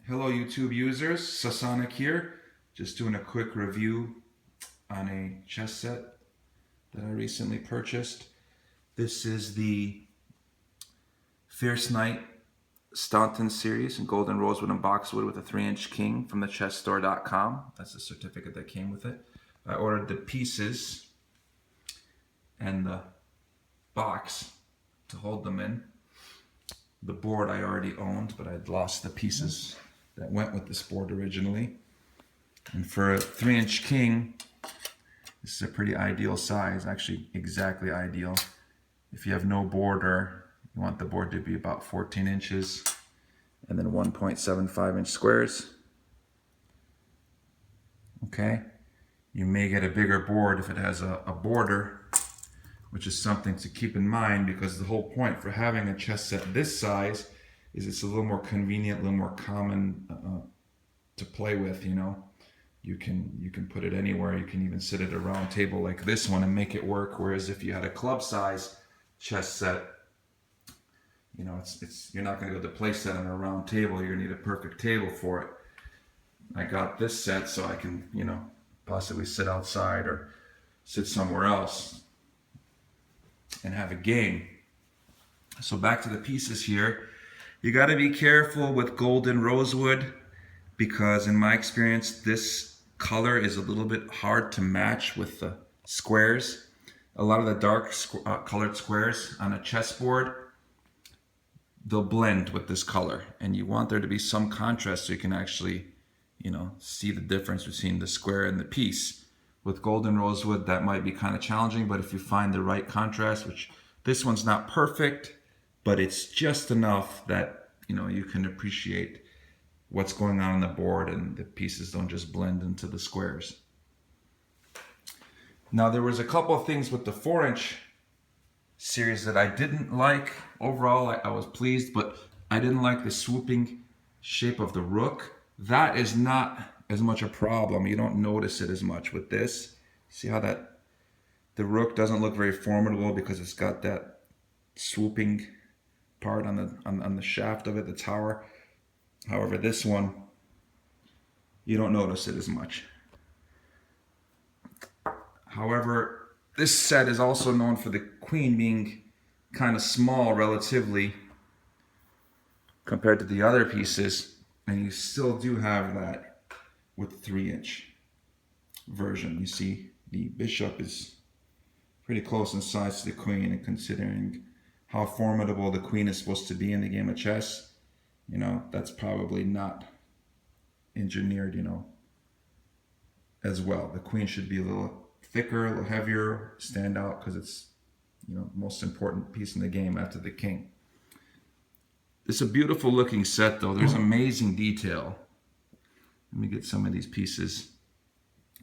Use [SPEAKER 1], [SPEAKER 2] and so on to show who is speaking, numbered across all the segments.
[SPEAKER 1] Hello YouTube users, Sasonic here, just doing a quick review on a chess set that I recently purchased. This is the Fierce Knight Staunton series in gold and rosewood and boxwood with a 3-inch king from thechessstore.com. That's the certificate that came with it. I ordered the pieces and the box to hold them in. The board I already owned, but I'd lost the pieces that went with this board originally. And for a 3-inch king, this is a pretty ideal size, actually exactly ideal. If you have no border, you want the board to be about 14 inches and then 1.75 inch squares. Okay, you may get a bigger board if it has a border, which is something to keep in mind, because the whole point for having a chess set this size is it's a little more convenient, a little more common to play with. You know, you can put it anywhere. You can even sit at a round table like this one and make it work. Whereas if you had a club size chess set, you know, you're not going to be able to place that on a round table. You're going to need a perfect table for it. I got this set so I can, you know, possibly sit outside or sit somewhere else and have a game. So back to the pieces here. You got to be careful with gold and rosewood, because in my experience this color is a little bit hard to match with the squares. A lot of the dark colored squares on a chessboard, they'll blend with this color, and you want there to be some contrast so you can actually, you know, see the difference between the square and the piece. With gold and rosewood, that might be kind of challenging, but if you find the right contrast, which this one's not perfect, but it's just enough that, you know, you can appreciate what's going on the board and the pieces don't just blend into the squares. Now, there was a couple of things with the 4-inch series that I didn't like. Overall, I was pleased, but I didn't like the swooping shape of the rook. That is not as much a problem. You don't notice it as much with this. See how that the rook doesn't look very formidable because it's got that swooping part on the shaft of it, the tower. However, this one, you don't notice it as much. However, this set is also known for the queen being kind of small relatively compared to the other pieces, and you still do have that with the 3-inch version. You see the bishop is pretty close in size to the queen, and considering how formidable the queen is supposed to be in the game of chess, you know, that's probably not engineered, you know, as well. The queen should be a little thicker, a little heavier, stand out, because it's, you know, the most important piece in the game after the king. It's a beautiful looking set though. There's amazing detail. Let me get some of these pieces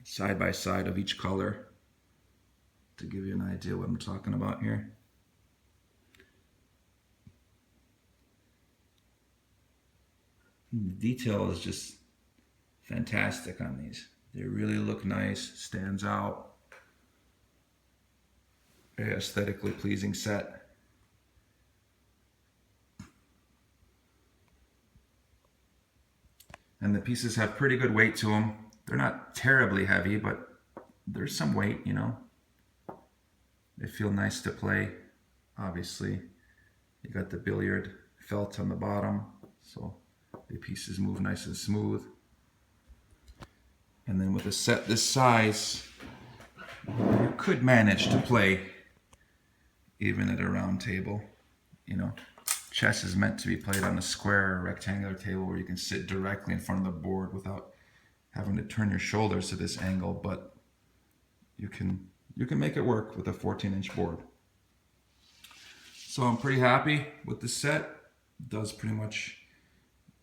[SPEAKER 1] side by side of each color to give you an idea what I'm talking about here. The detail is just fantastic on these. They really look nice, stands out. Very aesthetically pleasing set. And the pieces have pretty good weight to them. They're not terribly heavy, but there's some weight, you know. They feel nice to play. Obviously, you got the billiard felt on the bottom, so the pieces move nice and smooth. And then with a set this size, you could manage to play even at a round table. You know, chess is meant to be played on a square or rectangular table where you can sit directly in front of the board without having to turn your shoulders to this angle, but you can make it work with a 14-inch board. So I'm pretty happy with the set. It does pretty much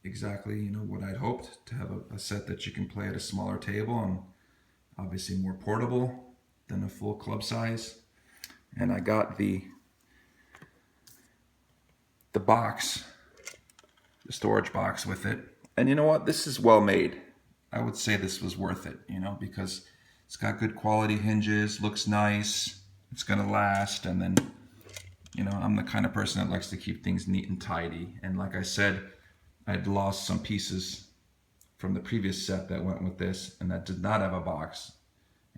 [SPEAKER 1] exactly, you know, what I'd hoped, to have a set that you can play at a smaller table and obviously more portable than a full club size. And I got the box, the storage box with it. And you know what? This is well made. I would say this was worth it, you know, because it's got good quality hinges, looks nice, it's gonna last, and then, you know, I'm the kind of person that likes to keep things neat and tidy. And like I said, I'd lost some pieces from the previous set that went with this and that did not have a box.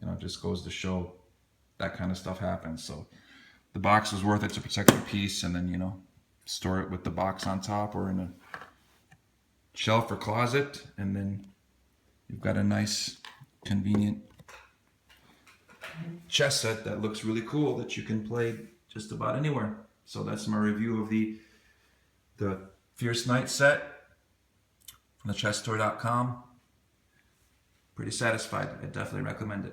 [SPEAKER 1] You know, it just goes to show that kind of stuff happens. So the box was worth it to protect the piece, and then, you know, store it with the box on top or in a shelf or closet, and then you've got a nice, convenient chess set that looks really cool that you can play just about anywhere. So that's my review of the Fierce Knight set from thechesstoy.com. Pretty satisfied. I definitely recommend it.